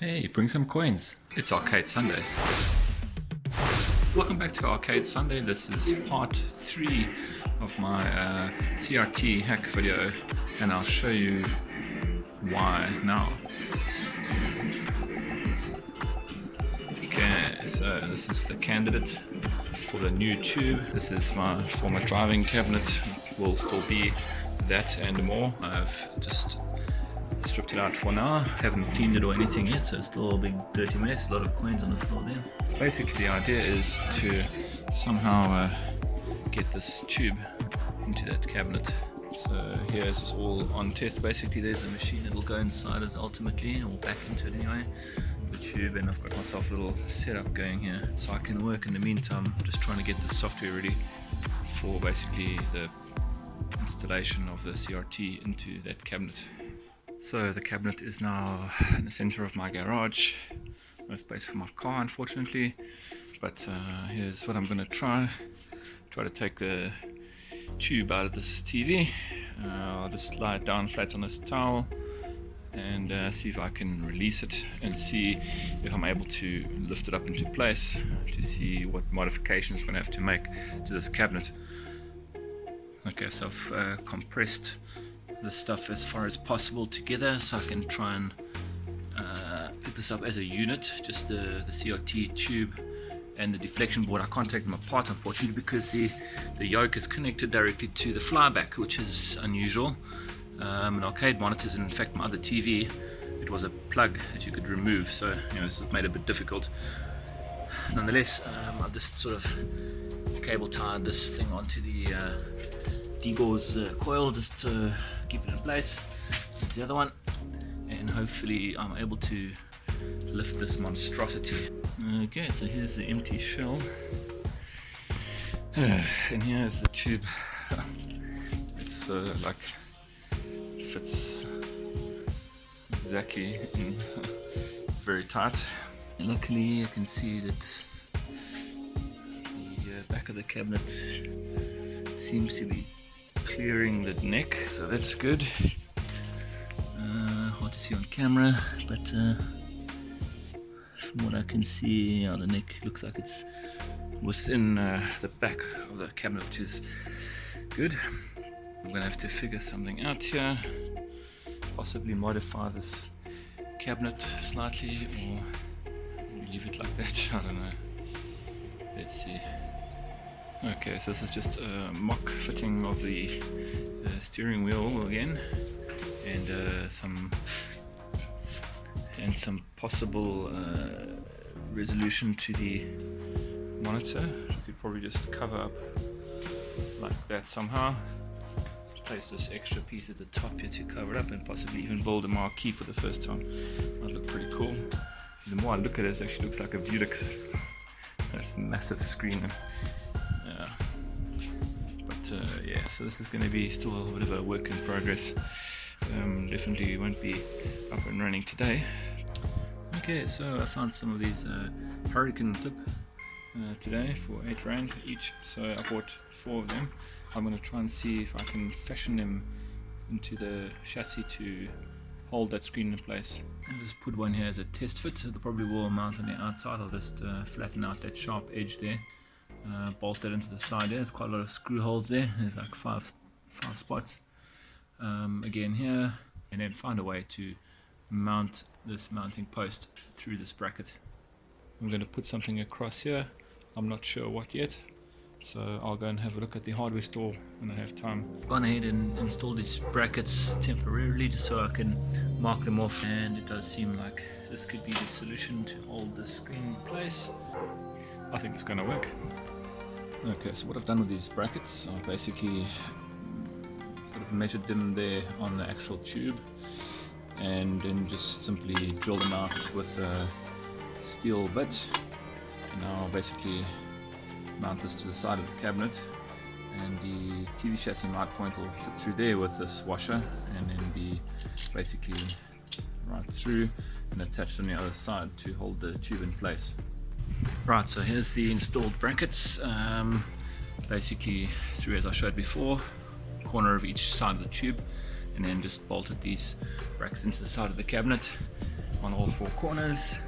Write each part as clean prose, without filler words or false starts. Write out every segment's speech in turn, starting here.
Hey, bring some coins. It's Arcade Sunday. Welcome back to Arcade Sunday. This is part 3 of my CRT hack video, and I'll show you why now. Okay, so this is the candidate for the new tube. This is my former driving cabinet. It will still be that and more. I've just stripped it out for now. Haven't cleaned it or anything yet, so it's still a big dirty mess. A lot of coins on the floor there. Basically the idea is to somehow get this tube into that cabinet. So here is this all on test. Basically there's a machine that will go inside it ultimately, or back into it anyway, the tube, and I've got myself a little setup going here so I can work in the meantime, just trying to get the software ready for basically the installation of the CRT into that cabinet. So the cabinet is now in the center of my garage. No space for my car, unfortunately, but here's what I'm going to try to take the tube out of this TV. I'll just lie it down flat on this towel and see if I can release it and see if I'm able to lift it up into place to see what modifications I'm going to have to make to this cabinet. Okay, so I've compressed the stuff as far as possible together so I can try and pick this up as a unit, just the CRT tube and the deflection board. I can't take them apart unfortunately because the yoke is connected directly to the flyback, which is unusual. In arcade monitors, and in fact my other TV, it was a plug that you could remove, so this has made it a bit difficult. Nonetheless, I've just sort of cable tied this thing onto the D-gauze coil just to keep it in place. The other one, and hopefully I'm able to lift this monstrosity. Okay, so here's the empty shell, and here's the tube. It's like fits exactly in, very tight. And luckily you can see that the back of the cabinet seems to be clearing the neck, so that's good. Hard to see on camera, but from what I can see, the neck looks like it's within the back of the cabinet, which is good. I'm gonna have to figure something out here, possibly modify this cabinet slightly, or leave it like that. I don't know. Let's see. Okay, so this is just a mock fitting of the steering wheel again, and some possible resolution to the monitor. You could probably just cover up like that somehow. Place this extra piece at the top here to cover it up, and possibly even build a marquee for the first time. That'd look pretty cool. The more I look at it, it actually looks like a Vudix. That's a massive screen. Yeah, so this is going to be still a bit of a work in progress. Definitely won't be up and running today. Okay, so I found some of these Hurricane clip today for 8 Rand each, so I bought 4 of them. I'm going to try and see if I can fashion them into the chassis to hold that screen in place. I'll just put one here as a test fit. They probably will mount on the outside. I'll just flatten out that sharp edge there. Bolt that into the side there. There's quite a lot of screw holes there. There's like five spots. Again here, and then find a way to mount this mounting post through this bracket. I'm going to put something across here. I'm not sure what yet, so I'll go and have a look at the hardware store when I have time. I've gone ahead and installed these brackets temporarily just so I can mark them off, and it does seem like this could be the solution to hold the screen in place. I think it's going to work. Okay, so what I've done with these brackets, I've basically sort of measured them there on the actual tube, and then just simply drill them out with a steel bit. And now I'll basically mount this to the side of the cabinet, and the TV chassis mount point will fit through there with this washer, and then be basically right through and attached on the other side to hold the tube in place. Right, so here's the installed brackets, basically through as I showed before, corner of each side of the tube, and then just bolted these brackets into the side of the cabinet. on all four corners,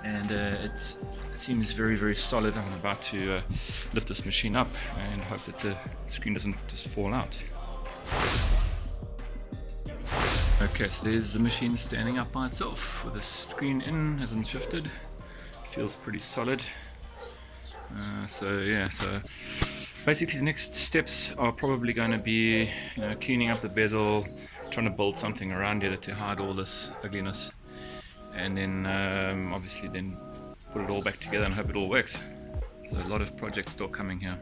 and it seems very solid. I'm about to lift this machine up and hope that the screen doesn't just fall out. Okay, so there's the machine standing up by itself with the screen in, hasn't shifted. Feels pretty solid. So basically the next steps are probably going to be, cleaning up the bezel, trying to build something around here to hide all this ugliness, and then obviously then put it all back together and hope it all works. So a lot of projects still coming here.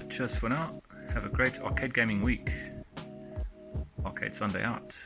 Cheers for now. Have a great arcade gaming week. Arcade Sunday out.